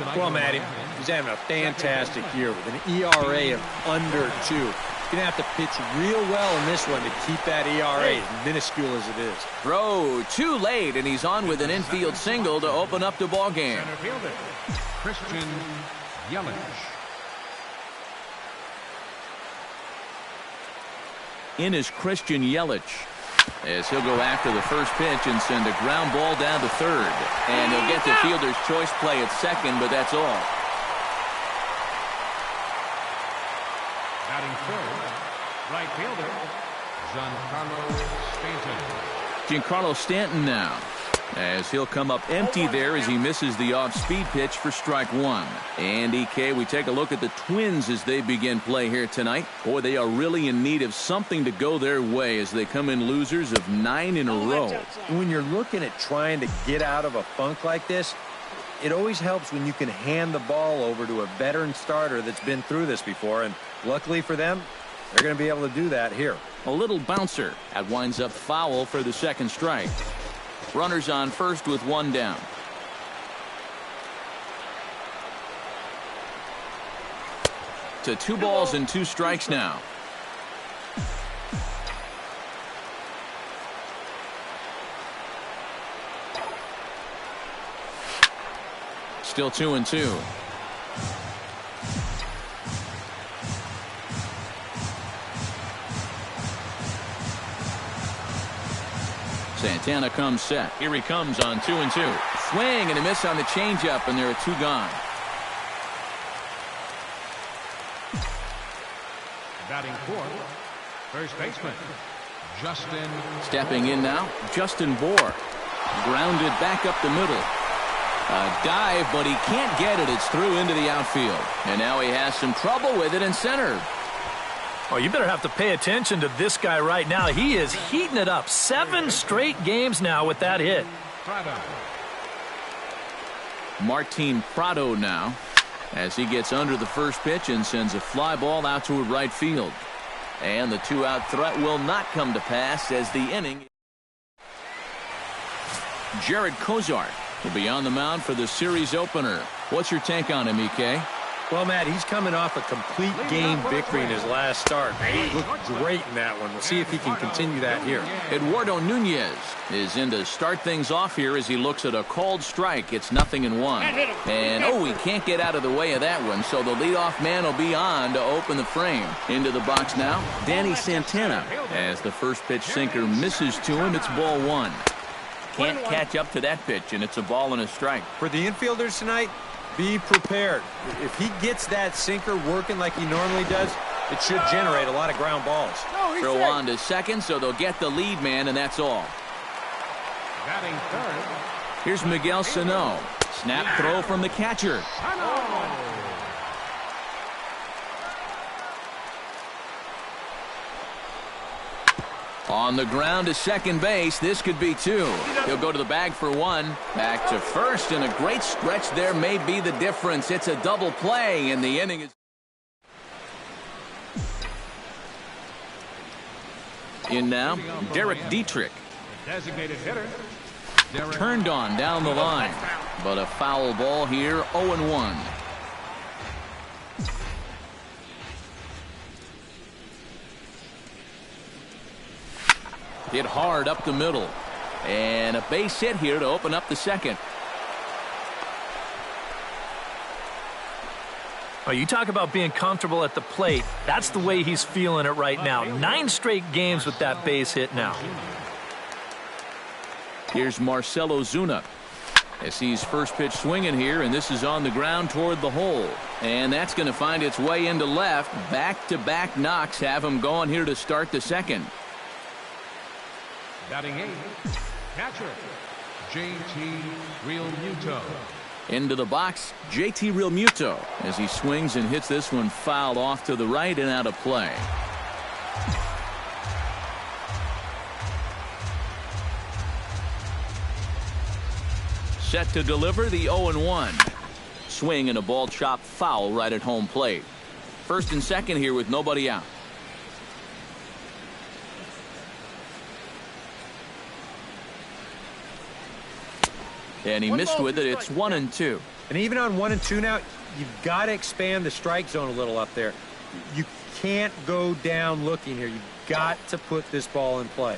Well, Matty, he's having a fantastic year with an ERA of under 2. He's going to have to pitch real well in this one to keep that ERA as minuscule as it is. Throw too late, and he's on with an infield single to open up the ball game. Center fielder, Christian Yelich. In is Christian Yelich, as he'll go after the first pitch and send a ground ball down to third. And he'll get the fielder's choice play at second, but that's all. Batting third, right fielder, Giancarlo Stanton now, as he'll come up empty there as he misses the off-speed pitch for strike one. And EK, we take a look at the Twins as they begin play here tonight. Boy, they are really in need of something to go their way as they come in losers of 9 in a row. When you're looking at trying to get out of a funk like this, it always helps when you can hand the ball over to a veteran starter that's been through this before. And luckily for them, they're going to be able to do that here. A little bouncer. That winds up foul for the second strike. Runners on first with one down. To 2 balls and 2 strikes now. Still 2-2. Santana comes set. Here he comes on 2-2. Swing and a miss on the changeup, and there are 2 gone. batting fourth, first baseman, Justin. Stepping in now, Justin Bohr. Grounded back up the middle. A dive, but he can't get it. It's through into the outfield. And now he has some trouble with it in center. Oh, you better have to pay attention to this guy right now. He is heating it up. 7 straight games now with that hit. Prado. Martin Prado now, as he gets under the first pitch and sends a fly ball out toward right field. And the 2-out threat will not come to pass as the inning. Jared Kozart will be on the mound for the series opener. What's your take on him, EK? Well, Matt, he's coming off a complete game victory in his last start. He looked great in that one. We'll see if he can continue that here. Eduardo Nunez is in to start things off here as he looks at a called strike. It's 0-1. And, oh, he can't get out of the way of that one, so the leadoff man will be on to open the frame. Into the box now, Danny Santana. As the first pitch sinker misses to him, it's ball 1. Can't catch up to that pitch, and it's a ball and a strike. For the infielders tonight, be prepared. If he gets that sinker working like he normally does, it should generate a lot of ground balls. Throw on to second, so they'll get the lead man, and that's all. Batting third. Here's Miguel Sano. Snap throw from the catcher. On the ground to second base. This could be 2. He'll go to the bag for 1. Back to first, and a great stretch there may be the difference. It's a double play, and the inning is... In now, Derek Dietrich. Designated hitter. Turned on down the line, but a foul ball here, 0-1. Hit hard up the middle. And a base hit here to open up the second. Oh, you talk about being comfortable at the plate. That's the way he's feeling it right now. 9 straight games with that base hit now. Here's Marcelo Zuna. As he's first pitch swinging here, and this is on the ground toward the hole. And that's going to find its way into left. Back-to-back knocks have him going here to start the second. Batting 8, catcher, JT Realmuto. Into the box, JT Realmuto, as he swings and hits this one fouled off to the right and out of play. Set to deliver the 0-1. Swing and a ball chopped foul right at home plate. First and second here with nobody out. And he missed with it. It's 1-2. And even on 1 and 2 now, you've got to expand the strike zone a little up there. You can't go down looking here. You've got to put this ball in play.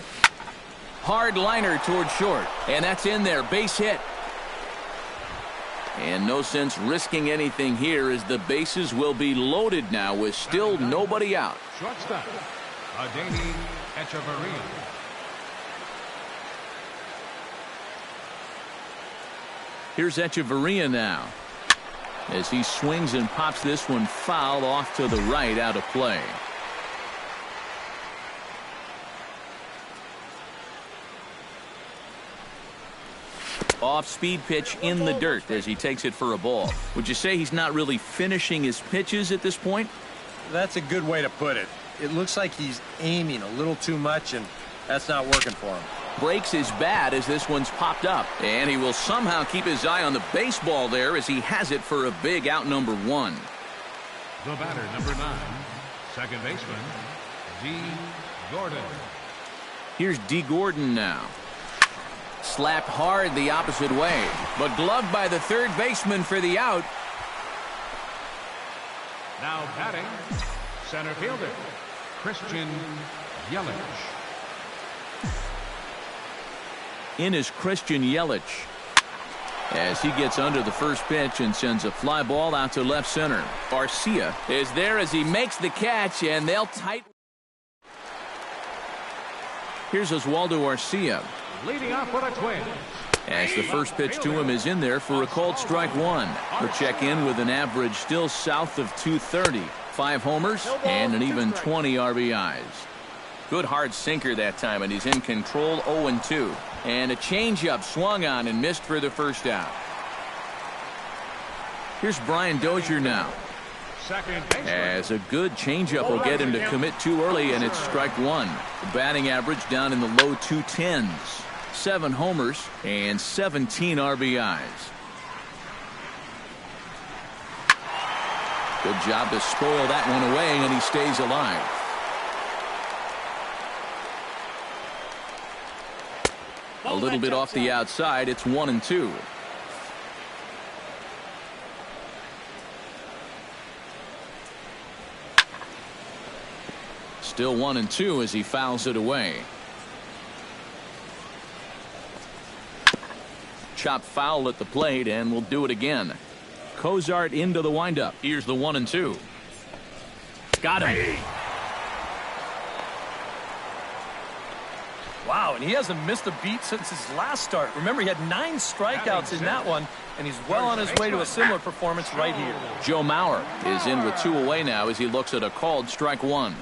Hard liner toward short, and that's in there. Base hit. And no sense risking anything here as the bases will be loaded now with still nobody out. Shortstop, Adeiny Echeverria. Here's Echeverria now as he swings and pops this one foul off to the right, out of play. Off-speed pitch in the dirt as he takes it for a ball. Would you say he's not really finishing his pitches at this point? That's a good way to put it. It looks like he's aiming a little too much, and that's not working for him. Breaks his bat as this one's popped up. And he will somehow keep his eye on the baseball there as he has it for a big out, number 1. The batter, number 9, second baseman, D. Gordon. Here's D. Gordon now. Slapped hard the opposite way, but gloved by the third baseman for the out. Now batting, center fielder, Christian Yelich. In is Christian Yelich as he gets under the first pitch and sends a fly ball out to left center. Arcia is there as he makes the catch, and they'll tight. Here's Oswaldo Arcia. Leading off for the Twins. As the first pitch to him is in there for a called strike 1. He'll check in with an average still south of 230. 5 homers and an even 20 RBIs. Good hard sinker that time, and he's in control. 0-2. And a changeup swung on and missed for the first out. Here's Brian Dozier now. As a good changeup will get him to commit too early, and it's strike 1. The batting average down in the low 210s. 7 homers and 17 RBIs. Good job to spoil that one away, and he stays alive. A little bit off the outside. It's 1-2. Still 1-2 as he fouls it away. Chop foul at the plate, and we'll do it again. Cozart into the windup. Here's the 1-2. Got him. Wow, and he hasn't missed a beat since his last start. Remember, he had 9 strikeouts in that one, and he's well on his way to a similar performance right here. Joe Mauer is in with 2 away now as he looks at a called strike 1.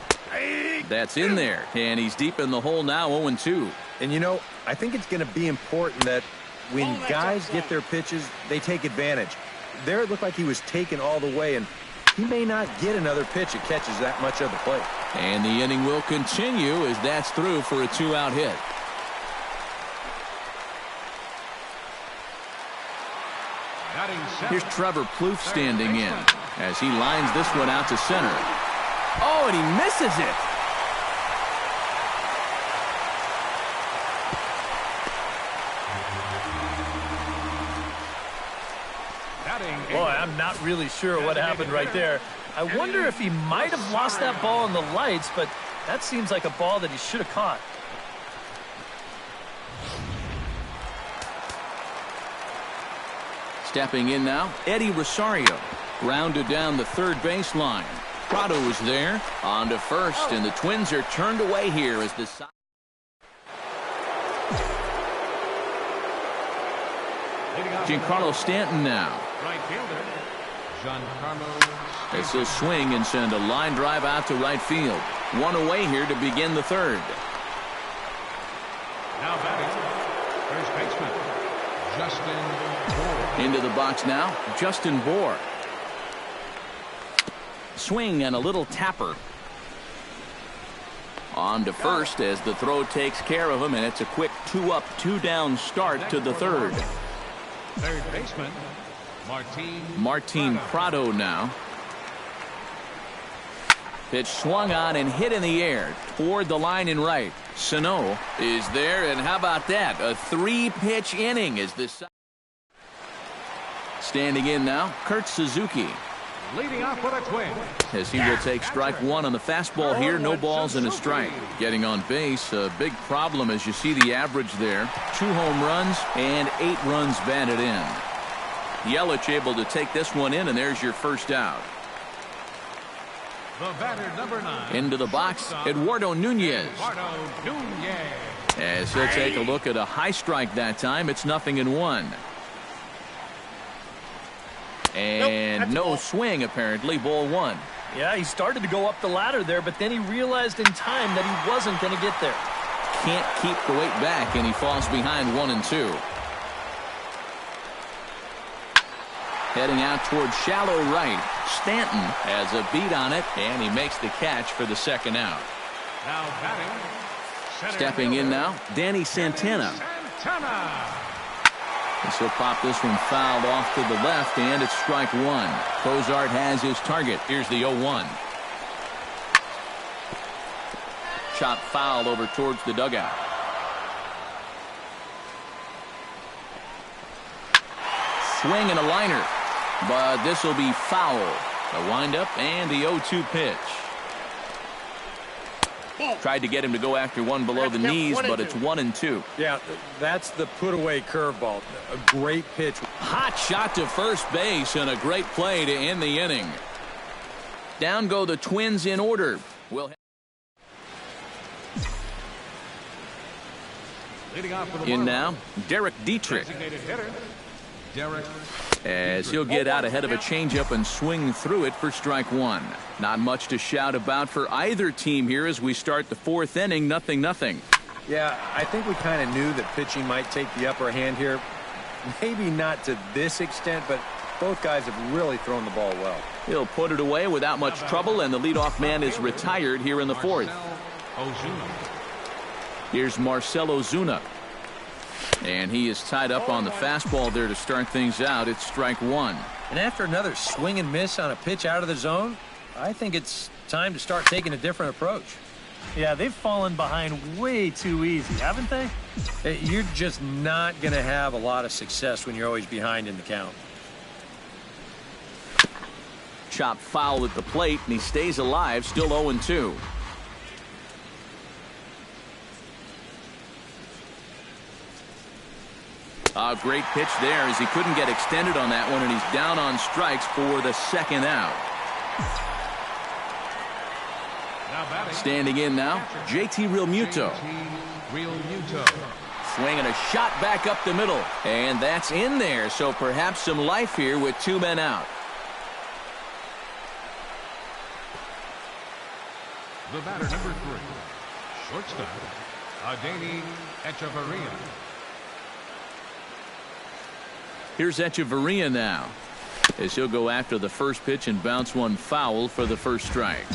That's in there, and he's deep in the hole now, 0-2. And, you know, I think it's going to be important that when guys get their pitches, they take advantage. There it looked like he was taken all the way, and he may not get another pitch that catches that much of the plate. And the inning will continue as that's through for a 2-out hit. Here's Trevor Plouffe standing in as he lines this one out to center. Oh, and he misses it. Boy, I'm not really sure what happened right there. I wonder if he might have lost that ball in the lights, but that seems like a ball that he should have caught. Stepping in now, Eddie Rosario. Grounded down the third baseline. Prado is there. On to first, and the Twins are turned away here as the side. Giancarlo Stanton now. Right fielder, Giancarlo. As he'll swing and send a line drive out to right field. 1 away here to begin the third. Now batting, first baseman, Justin Bour. Into the box now, Justin Bour. Swing and a little tapper. On to first as the throw takes care of him, and it's a quick 2-up, 2-down start to the third. Third baseman, Martin Prado now. Pitch swung on and hit in the air toward the line in right. Sano is there, and how about that? A 3-pitch inning as this. Standing in now, Kurt Suzuki. Leading off with a twin. As he will take strike one on the fastball here. No balls and a strike. Getting on base, a big problem as you see the average there. 2 home runs and 8 runs batted in. Yelich able to take this one in, and there's your first out. The batter, number 9. Into the box, Eduardo Nunez. As he'll take a look at a high strike that time. It's 0-1. And no swing, apparently. Ball 1. Yeah, he started to go up the ladder there, but then he realized in time that he wasn't going to get there. Can't keep the weight back, and he falls behind 1-2. Heading out towards shallow right. Stanton has a beat on it, and he makes the catch for the second out. Now batting. Stepping in now, Danny Santana. As he'll pop this one fouled off to the left, and it's strike one. Cozart has his target. Here's the 0-1. Chop foul over towards the dugout. Swing and a liner, but this will be foul. The windup and the 0-2 pitch. Tried to get him to go after one below the knees, but it's 1-2. Yeah, that's the put-away curveball. A great pitch. Hot shot to first base and a great play to end the inning. Down go the Twins in order. In now, Derek Dietrich. As he'll get out ahead of a changeup and swing through it for strike one. Not much to shout about for either team here as we start the 4th inning. 0-0. Yeah, I think we kind of knew that pitching might take the upper hand here. Maybe not to this extent, but both guys have really thrown the ball well. He'll put it away without much trouble, and the leadoff man is retired here in the 4th. Here's Marcell Ozuna. And he is tied up on the fastball there to start things out. It's strike one. And after another swing and miss on a pitch out of the zone, I think it's time to start taking a different approach. Yeah, they've fallen behind way too easy, haven't they? You're just not going to have a lot of success when you're always behind in the count. Chop foul at the plate, and he stays alive, still 0-2. A great pitch there as he couldn't get extended on that one, and he's down on strikes for the second out. Standing in now, JT Realmuto. Swinging a shot back up the middle, and that's in there, so perhaps some life here with 2 men out. The batter, number 3, shortstop, Adeiny Echeverria. Here's Echeverria now, as he'll go after the first pitch and bounce one foul for the first strike.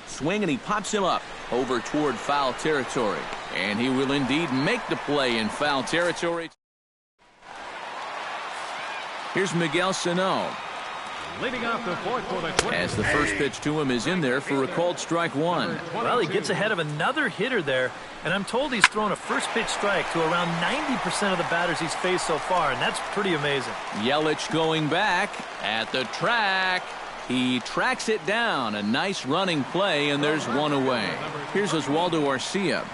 Swing, and he pops him up over toward foul territory, and he will indeed make the play in foul territory. Here's Miguel Sano. Leading off the 4th for the Twins. As the first pitch to him is in there for a called strike one. Well, he gets ahead of another hitter there, and I'm told he's thrown a first pitch strike to around 90% of the batters he's faced so far, and that's pretty amazing. Yelich going back at the track. He tracks it down. A nice running play, and there's one away. Here's Oswaldo Arcia.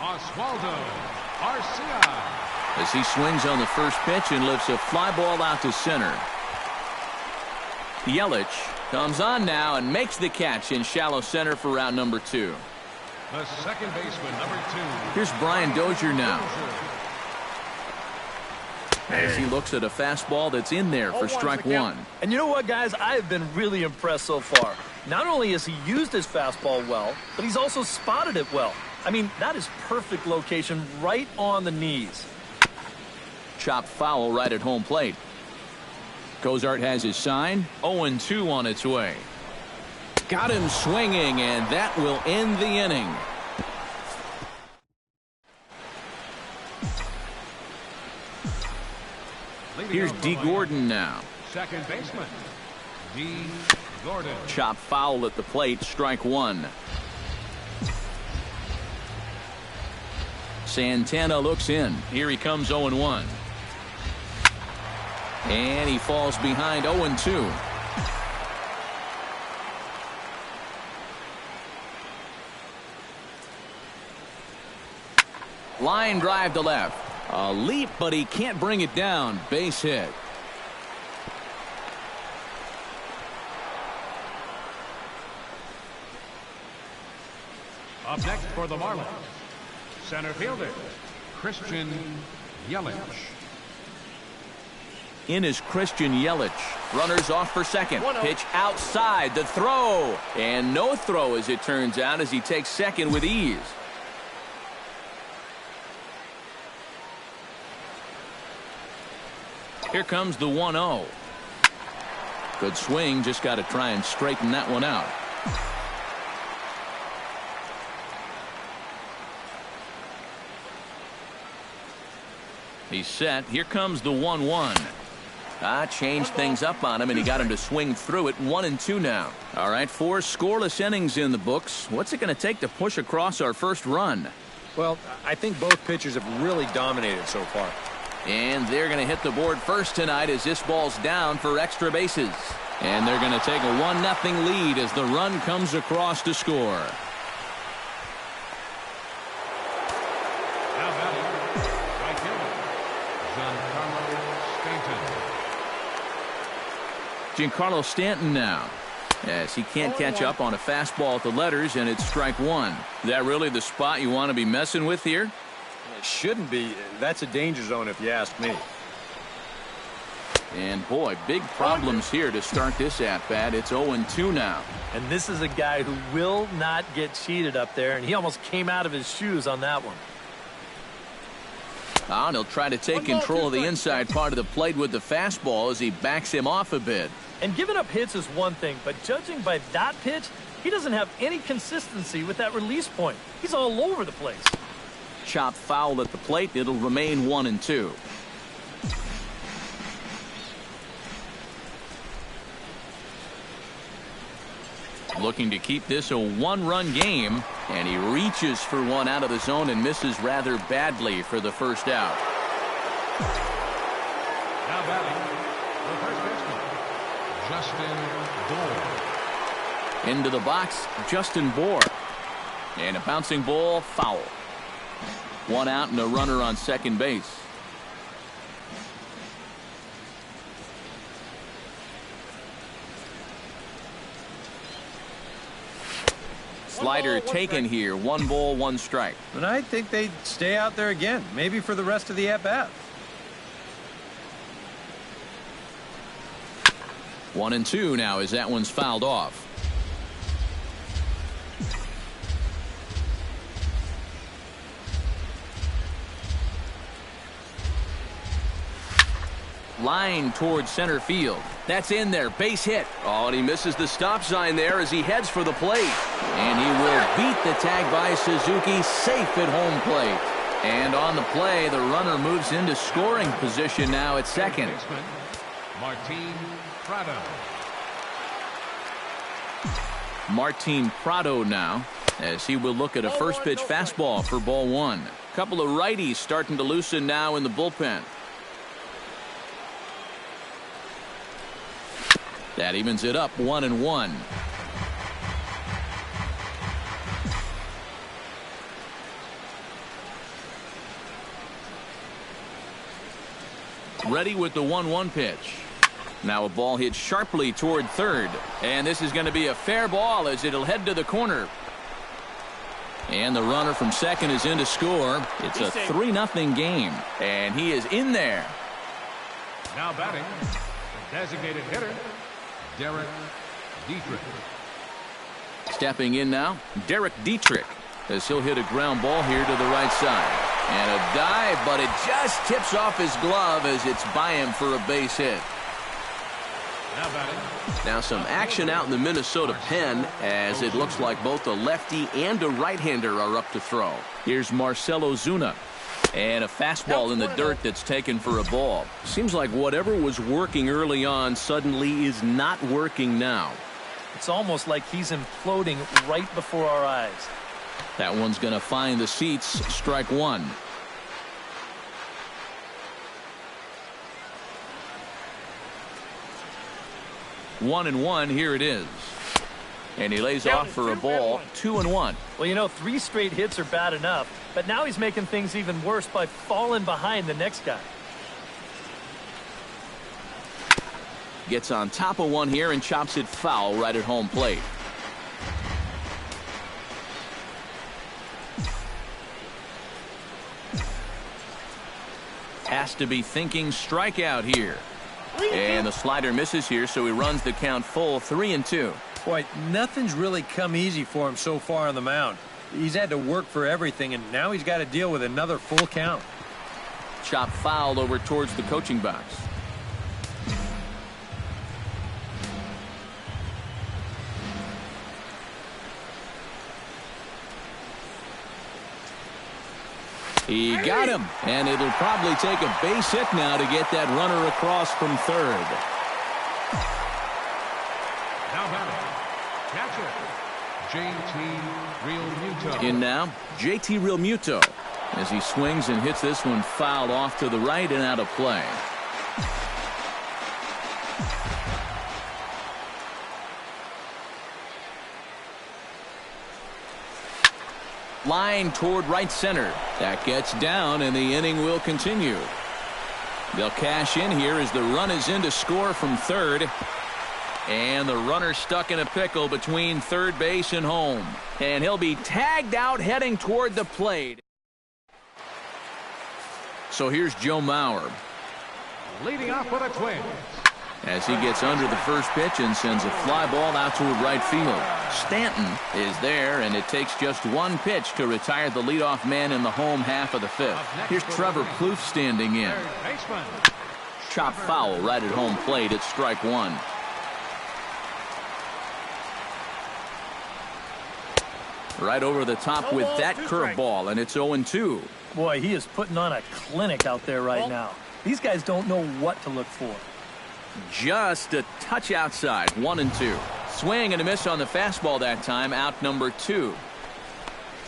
As he swings on the first pitch and lifts a fly ball out to center. Yelich comes on now and makes the catch in shallow center for round number 2. The second baseman, number 2. Here's Brian Dozier now. As he looks at a fastball that's in there for strike one. And you know what, guys? I have been really impressed so far. Not only has he used his fastball well, but he's also spotted it well. I mean, that is perfect location right on the knees. Chopped foul right at home plate. Cozart has his sign. 0-2 on its way. Got him swinging, and that will end the inning. Here's D. Gordon now. Second baseman, D. Gordon. Chop foul at the plate, strike one. Santana looks in. Here he comes 0-1. And he falls behind 0-2. Line drive to left. A leap, but he can't bring it down. Base hit. Up next for the Marlins, center fielder, Christian Yelich. In is Christian Yelich. Runners off for second. Pitch outside. The throw. And no throw, as it turns out, as he takes second with ease. Here comes the 1-0. Good swing. Just got to try and straighten that one out. He's set. Here comes the 1-1. Changed things up on him, and he got him to swing through it. 1-2 now. All right, 4 scoreless innings in the books. What's it going to take to push across our first run? Well, I think both pitchers have really dominated so far. And they're going to hit the board first tonight as this ball's down for extra bases. And they're going to take a 1-0 lead as the run comes across to score. Giancarlo Stanton now, as he can't catch up on a fastball at the letters, and it's strike one. Is that really the spot you want to be messing with here? It shouldn't be. That's a danger zone if you ask me. And boy, big problems here to start this at-bat. It's 0-2 now. And this is a guy who will not get cheated up there, and he almost came out of his shoes on that one. And he'll try to take control of the inside part of the plate with the fastball as he backs him off a bit. And giving up hits is one thing, but judging by that pitch, he doesn't have any consistency with that release point. He's all over the place. Chop foul at the plate. It'll remain 1-2. Looking to keep this a one-run game, and he reaches for one out of the zone and misses rather badly for the first out. Now batting, the first baseman, Justin Bour. Into the box, Justin Bour. And a bouncing ball, foul. One out and a runner on second base. Slider taken here. 1 ball, 1 strike. And I think they'd stay out there again, maybe for the rest of the at-bat. 1-2 now as that one's fouled off. Line towards center field. That's in there. Base hit. Oh, and he misses the stop sign there as he heads for the plate. And he will beat the tag by Suzuki, safe at home plate. And on the play, the runner moves into scoring position now at second. Martin Prado. Martin Prado now, as he will look at a first pitch fastball for ball 1. Couple of righties starting to loosen now in the bullpen. That evens it up 1-1. Ready with the 1-1 pitch. Now a ball hit sharply toward third. And this is going to be a fair ball as it'll head to the corner. And the runner from second is in to score. It's a 3-0 game. And he is in there. Now batting, the designated hitter, Derek Dietrich. Stepping in now, Derek Dietrich, as he'll hit a ground ball here to the right side. And a dive, but it just tips off his glove as it's by him for a base hit. Now batting. Now some action out in the Minnesota pen as it looks like both a lefty and a right-hander are up to throw. Here's Marcell Ozuna. And a fastball in the dirt that's taken for a ball. Seems like whatever was working early on suddenly is not working now. It's almost like he's imploding right before our eyes. That one's going to find the seats. Strike one. 1-1, here it is. And he lays off for a ball, 2-1. Well, you know, 3 straight hits are bad enough, but now he's making things even worse by falling behind the next guy. Gets on top of one here and chops it foul right at home plate. Has to be thinking strikeout here. And the slider misses here, so he runs the count full, 3-2. Boy, nothing's really come easy for him so far on the mound. He's had to work for everything, and now he's got to deal with another full count. Chop foul over towards the coaching box. He got him, and it'll probably take a base hit now to get that runner across from third. Now batting, catcher, JT Realmuto. In now, JT Realmuto, as he swings and hits this one fouled off to the right and out of play. Line toward right center. That gets down, and the inning will continue. They'll cash in here as the run is in to score from third. And the runner stuck in a pickle between third base and home. And he'll be tagged out heading toward the plate. So here's Joe Mauer. Leading off for the Twins. As he gets under the first pitch and sends a fly ball out toward right field. Stanton is there, and it takes just one pitch to retire the leadoff man in the home half of the fifth. Here's Trevor Plouffe standing in. Chop foul right at home plate at strike one. Right over the top with that curveball, and it's 0-2. Boy, he is putting on a clinic out there right now. These guys don't know what to look for. Just a touch outside, 1-2. Swing and a miss on the fastball that time, out number 2.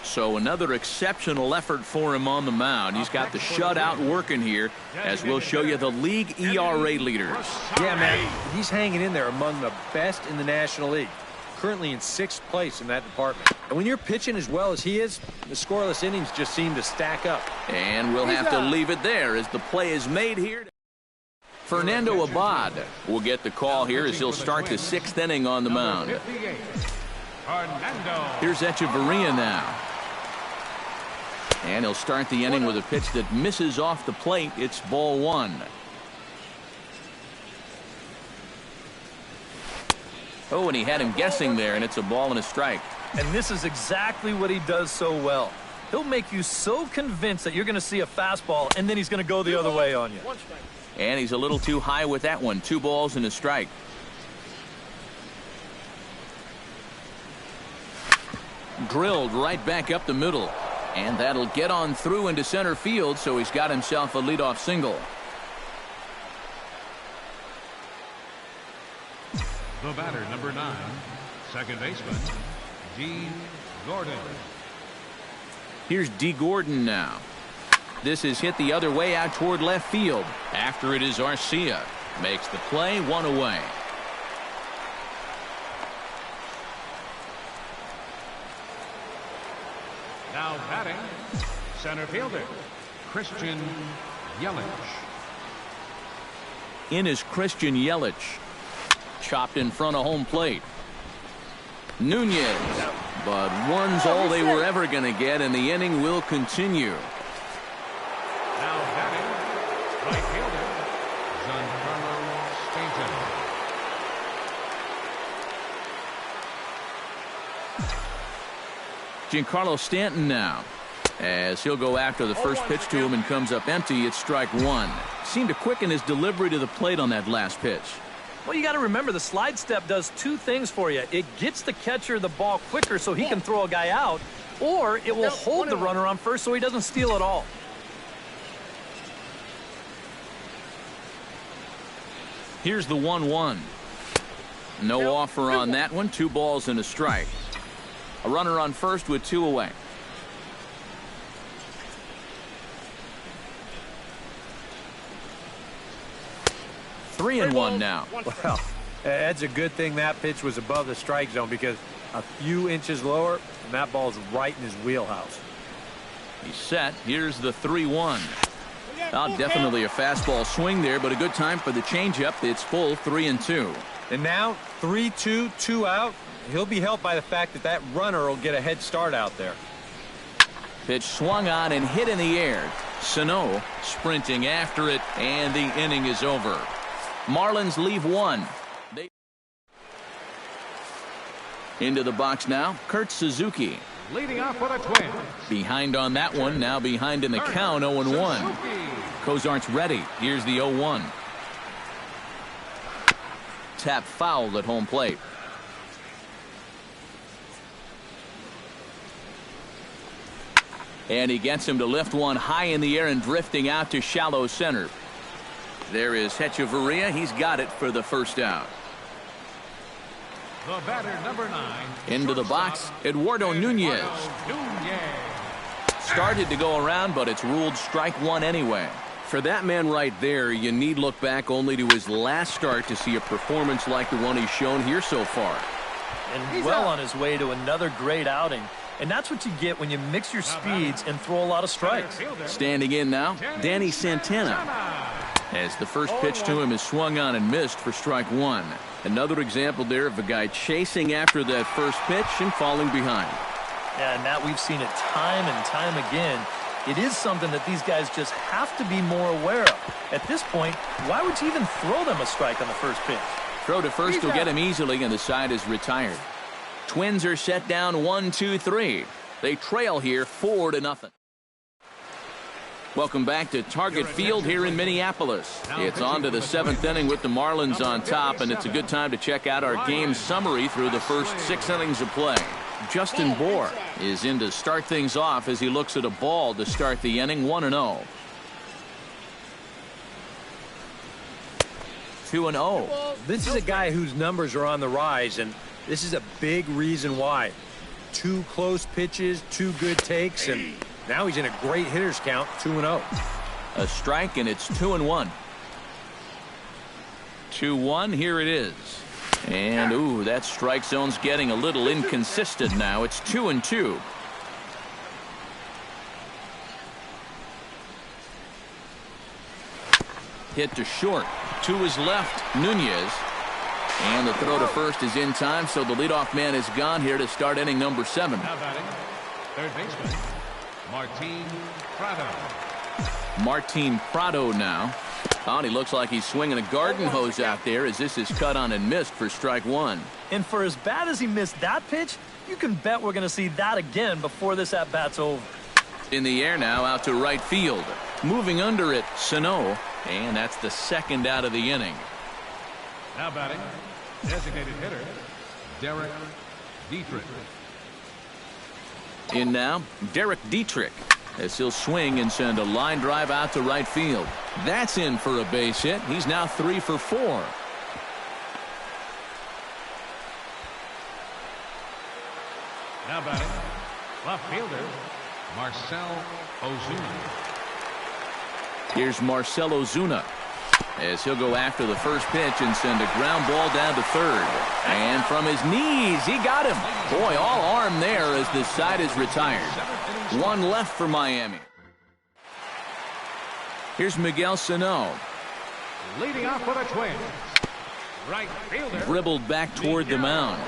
So another exceptional effort for him on the mound. He's got the shutout working here, as we'll show you the league ERA leaders. Yeah, man, he's hanging in there among the best in the National League. Currently in 6th place in that department. And when you're pitching as well as he is, the scoreless innings just seem to stack up. And we'll have to leave it there as the play is made here. Fernando Abad will get the call here as he'll start the 6th inning on the mound. Here's Echeverria now. And he'll start the inning with a pitch that misses off the plate. It's ball 1. Oh, and he had him guessing there, and it's a ball and a strike. And this is exactly what he does so well. He'll make you so convinced that you're going to see a fastball, and then he's going to go the other way on you. And he's a little too high with that one. 2 balls and a strike. Drilled right back up the middle. And that'll get on through into center field, so he's got himself a leadoff single. The batter, number 9, second baseman, D. Gordon. Here's D. Gordon now. This is hit the other way out toward left field. After it is Arcia. Makes the play, 1 away. Now batting, center fielder, Christian Yelich. In is Christian Yelich. Chopped in front of home plate. Nunez. But one's all they were ever going to get, and the inning will continue. Now batting, right fielder, Giancarlo Stanton now, as he'll go after the first pitch to him and comes up empty. It's strike 1. Seemed to quicken his delivery to the plate on that last pitch. Well, you got to remember the slide step does 2 things for you. It gets the catcher the ball quicker so he can throw a guy out, or it will hold the runner on first so he doesn't steal it all. Here's the 1-1. No offer on that one. 2 balls and a strike. A runner on first with 2 away. 3-1 now. Well, That's a good thing that pitch was above the strike zone, because a few inches lower, and that ball's right in his wheelhouse. He's set. Here's the 3-1. Definitely a fastball swing there, but a good time for the changeup. It's full 3-2. And now 3-2, 2 out. He'll be helped by the fact that that runner will get a head start out there. Pitch swung on and hit in the air. Sano sprinting after it, and the inning is over. Marlins leave one. Into the box now, Kurt Suzuki. Leading off for the Twins. Behind on that one, now behind in the count, 0-1. Cozart's ready. Here's the 0-1. Tap fouled at home plate. And he gets him to lift one high in the air and drifting out to shallow center. There is Hechavarria. He's got it for the first out. The batter, number 9. Into the box, Eduardo Nunez. Started to go around, but it's ruled strike one anyway. For that man right there, you need look back only to his last start to see a performance like the one he's shown here so far. And well on his way to another great outing. And that's what you get when you mix your speeds and throw a lot of strikes. Standing in now, Danny Santana. As the first pitch to him is swung on and missed for strike one. Another example there of a guy chasing after that first pitch and falling behind. Yeah, and that we've seen it time and time again. It is something that these guys just have to be more aware of. At this point, why would you even throw them a strike on the first pitch? Throw to first will get him easily, and the side is retired. Twins are set down 1-2-3. They trail here 4-0. Welcome back to Target Field here in Minneapolis. It's on to the 7th inning with the Marlins on top, and it's a good time to check out our game summary through the first 6 innings of play. Justin Bour is in to start things off as he looks at a ball to start the inning, 1-0. 2-0. This is a guy whose numbers are on the rise, and this is a big reason why. 2 close pitches, 2 good takes, and now he's in a great hitter's count, 2-0. A strike, and it's 2-1. 2-1, here it is. And, ooh, that strike zone's getting a little inconsistent now. It's 2-2. Hit to short. To his left, Nunez. And the throw to first is in time, so the leadoff man is gone here to start inning number 7. Now batting, third baseman, Martin Prado. Martin Prado now. Oh, and he looks like he's swinging a garden hose out there as this is cut on and missed for strike one. And for as bad as he missed that pitch, you can bet we're going to see that again before this at-bat's over. In the air now, out to right field. Moving under it, Sano. And that's the second out of the inning. Now batting, designated hitter, Derek Dietrich. In now, Derek Dietrich, as he'll swing and send a line drive out to right field. That's in for a base hit. He's now 3 for 4. Now batting, left fielder, Marcell Ozuna. Here's Marcell Ozuna, as he'll go after the first pitch and send a ground ball down to third. And from his knees, he got him. Boy, all arm there as the side is retired. 1 left for Miami. Here's Miguel Sano. Leading off for the Twins, right fielder. Dribbled back toward the mound.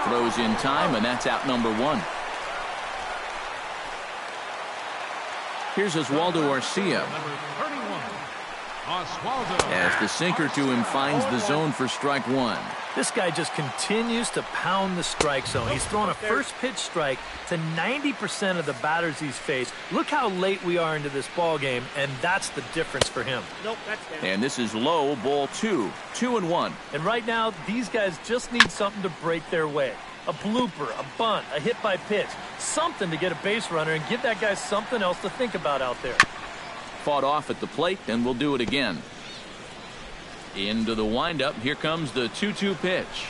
Throws in time, and that's out number 1. Here's Oswaldo Arcia. Number 31, Oswaldo. As the sinker to him finds the zone for strike 1. This guy just continues to pound the strike zone. He's thrown a first pitch strike to 90% of the batters he's faced. Look how late we are into this ball game, and that's the difference for him. And this is low, ball 2. 2-1. And right now, these guys just need something to break their way. A blooper, a bunt, a hit by pitch. Something to get a base runner and give that guy something else to think about out there. Fought off at the plate, and we'll do it again. Into the windup. Here comes the 2-2 pitch.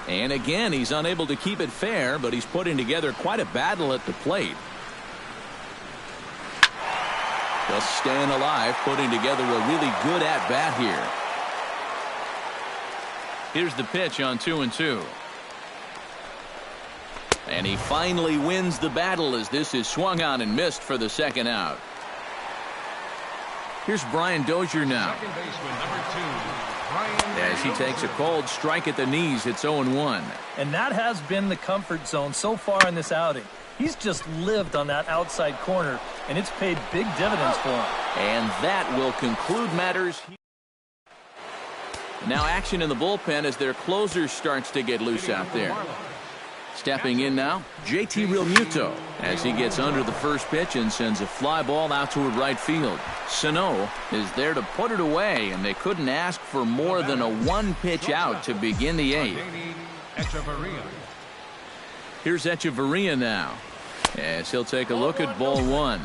And again, he's unable to keep it fair, but he's putting together quite a battle at the plate. Just staying alive, putting together a really good at-bat here. Here's the pitch on 2-2. And he finally wins the battle as this is swung on and missed for the second out. Here's Brian Dozier now. Second baseman, number 2, Brian As he takes a cold strike at the knees, it's 0-1. And that has been the comfort zone so far in this outing. He's just lived on that outside corner, and it's paid big dividends for him. And that will conclude matters. Now action in the bullpen as their closer starts to get loose out there. Stepping in now, JT Realmuto as he gets under the first pitch and sends a fly ball out toward right field. Sano is there to put it away, and they couldn't ask for more than a one-pitch out to begin the eighth. Here's Echeverria now as he'll take a look at ball one.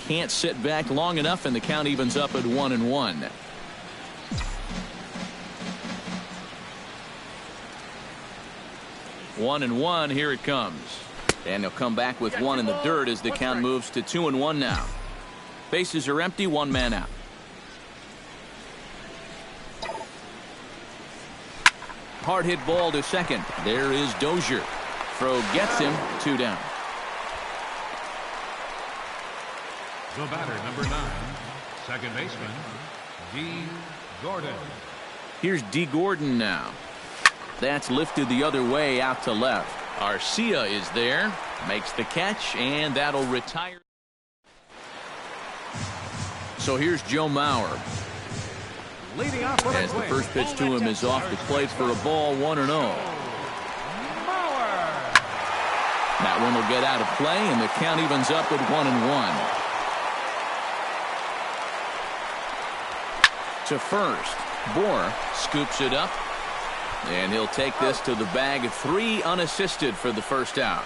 Can't sit back long enough, and the count evens up at 1-1. One and one, here it comes. And he'll come back with one in the dirt as the count moves to 2-1 now. Bases are empty, one man out. Hard hit ball to second. There is Dozier. Throw gets him, 2 down. The batter, number 9, second baseman, D. Gordon. Here's D. Gordon now. That's lifted the other way out to left. Arcia is there, makes the catch, and that'll retire. So here's Joe Mauer. Leading off with As the first pitch to him is off the plate for a ball, 1-0. That one will get out of play, and the count evens up at 1-1. To first, Bohr scoops it up, and he'll take this to the bag of 3 unassisted for the first out.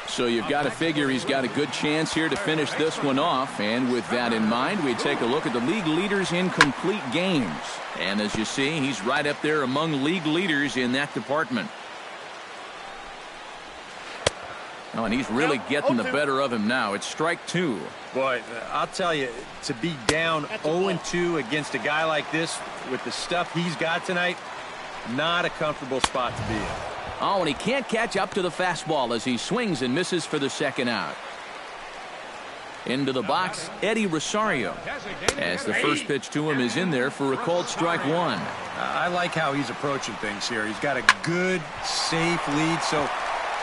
So you've got to figure he's got a good chance here to finish this one off, and with that in mind, we take a look at the league leaders in complete games. And as you see, he's right up there among league leaders in that department. Oh, and he's really getting the better of him now. It's strike 2. Boy, I'll tell you, to be down 0-2 against a guy like this with the stuff he's got tonight, not a comfortable spot to be in. Oh, and he can't catch up to the fastball as he swings and misses for the second out. Into the box, Eddie Rosario, as the first pitch to him is in there for a called strike 1. I like how he's approaching things here. He's got a good, safe lead, so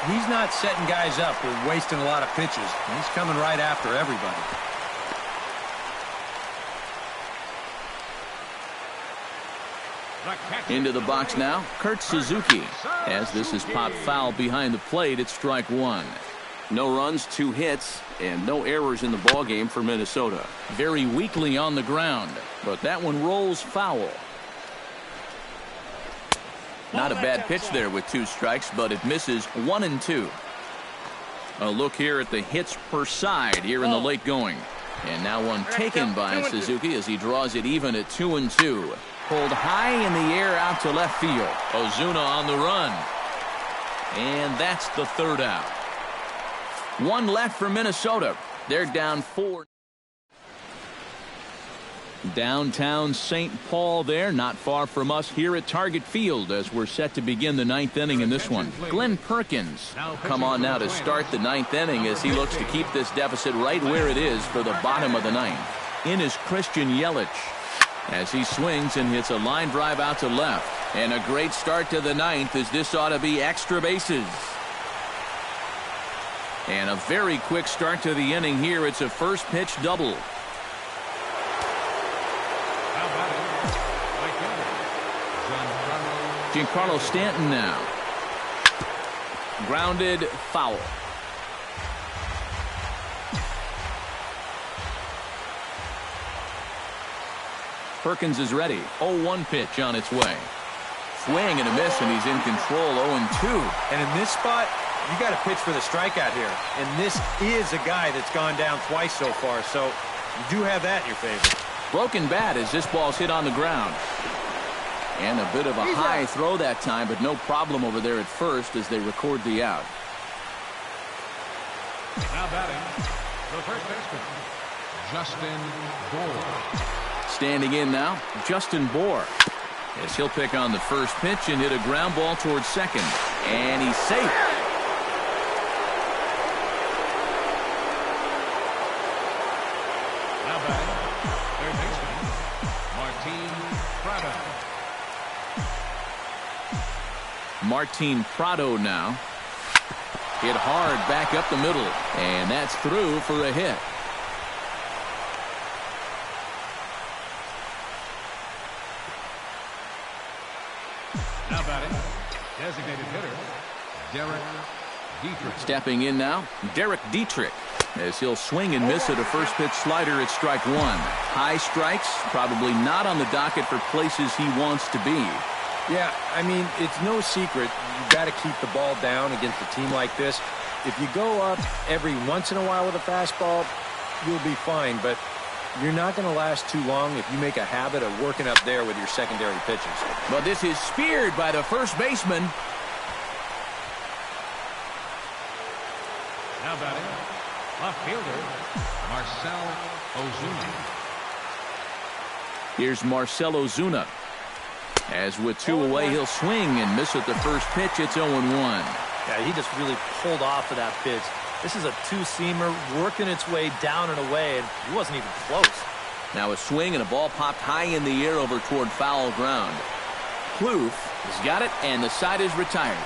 he's not setting guys up or wasting a lot of pitches. He's coming right after everybody. Into the box now, Kurt Suzuki. As this is popped foul behind the plate, it's strike 1. No runs, 2 hits, and no errors in the ballgame for Minnesota. Very weakly on the ground, but that one rolls foul. Not a bad pitch there with 2 strikes, but it misses 1-2. A look here at the hits per side here in the late going. And now one taken by Suzuki as he draws it even at 2-2. Pulled high in the air out to left field. Ozuna on the run. And that's the third out. 1 left for Minnesota. They're down 4. Downtown St. Paul there, not far from us here at Target Field as we're set to begin the 9th inning in this one. Glenn Perkins come on now to start the 9th inning as he looks to keep this deficit right where it is for the bottom of the 9th. In is Christian Yelich as he swings and hits a line drive out to left. And a great start to the 9th as this ought to be extra bases. And a very quick start to the inning here. It's a first pitch double. Giancarlo Stanton now. Grounded foul. Perkins is ready. 0-1 pitch on its way. Swing and a miss, and he's in control. 0-2. And in this spot, you got to pitch for the strikeout here. And this is a guy that's gone down twice so far, so you do have that in your favor. Broken bat as this ball's hit on the ground. And a bit of a high throw that time, but no problem over there at first as they record the out. Now batting, the first baseman, Justin Bohr. Standing in now, Justin Bohr. As he'll pick on the first pitch and hit a ground ball towards second. And he's safe. Now batting, third baseman, Martin Prado now. Hit hard back up the middle. And that's through for a hit. Now batting, designated hitter, Derek Dietrich. Stepping in now, Derek Dietrich. As he'll swing and miss at a first pitch slider at strike one. High strikes, probably not on the docket for places he wants to be. Yeah, I mean, it's no secret. You got to keep the ball down against a team like this. If you go up every once in a while with a fastball, you'll be fine. But you're not going to last too long if you make a habit of working up there with your secondary pitches. But this is speared by the first baseman. Now batting, left fielder, Marcell Ozuna. Here's Marcell Ozuna. As with two away, he'll swing and miss at the first pitch. It's 0-1. Yeah, he just really pulled off of that pitch. This is a two-seamer working its way down and away, and he wasn't even close. Now a swing and a ball popped high in the air over toward foul ground. Plouffe has got it, and the side is retired.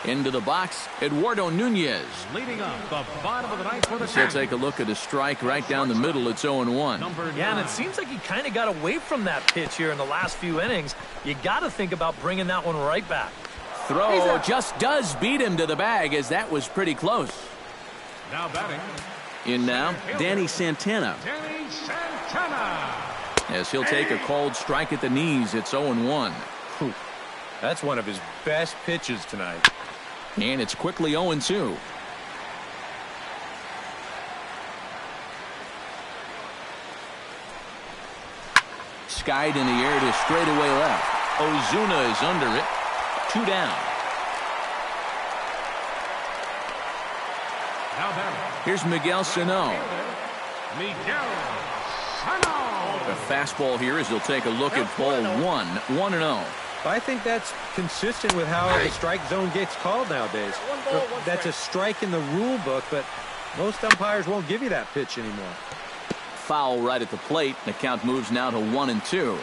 Into the box, Eduardo Nunez. Leading up the bottom of the ninth for the He'll take a look at a strike right down the middle. It's 0-1. Yeah, and it seems like he kind of got away from that pitch here in the last few innings. You got to think about bringing that one right back. Throw just does beat him to the bag, as that was pretty close. Now batting, In now, Danny Santana. Danny Santana. As he'll take a called strike at the knees. It's 0-1. Whew. That's one of his best pitches tonight. And it's quickly 0-2. Skied in the air to straightaway left. Ozuna is under it. 2 down. Now batting, Here's Miguel Sano. Miguel Sano. A fastball here as he'll take a look at ball 1. 1-0. I think that's consistent with how the strike zone gets called nowadays. That's a strike in the rule book, but most umpires won't give you that pitch anymore. Foul right at the plate. The count moves now to 1-2.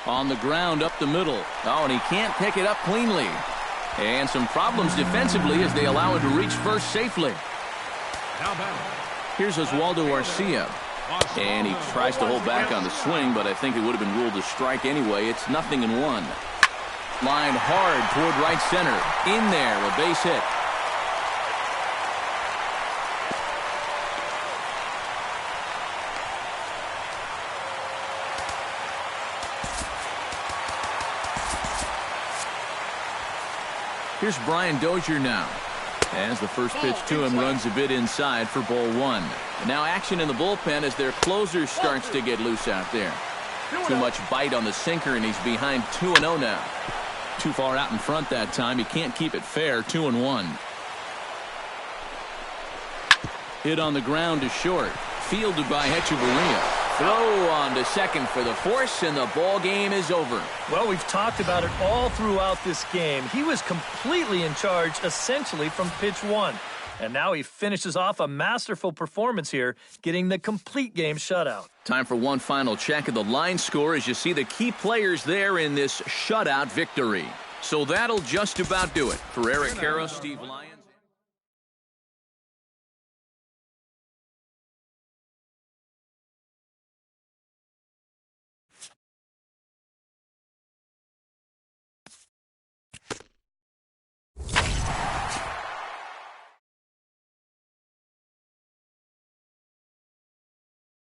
On the ground up the middle. Oh, and he can't pick it up cleanly. And some problems defensively as they allow him to reach first safely. Now batting, Here's Oswaldo Arcia. And he tries to hold back on the swing, but I think it would have been ruled a strike anyway. It's 0-1. Lined hard toward right center. In there, a base hit. Here's Brian Dozier now. As the first pitch to him runs a bit inside for ball 1. And now action in the bullpen as their closer starts to get loose out there. Too much bite on the sinker, and he's behind 2-0 now. Too far out in front that time. He can't keep it fair. 2-1. Hit on the ground to short. Fielded by Hechavarria. Throw on to second for the force, and the ball game is over. Well, we've talked about it all throughout this game. He was completely in charge, essentially, from pitch 1. And now he finishes off a masterful performance here, getting the complete game shutout. Time for one final check of the line score as you see the key players there in this shutout victory. So that'll just about do it. For Eric Karros, Steve Lyons.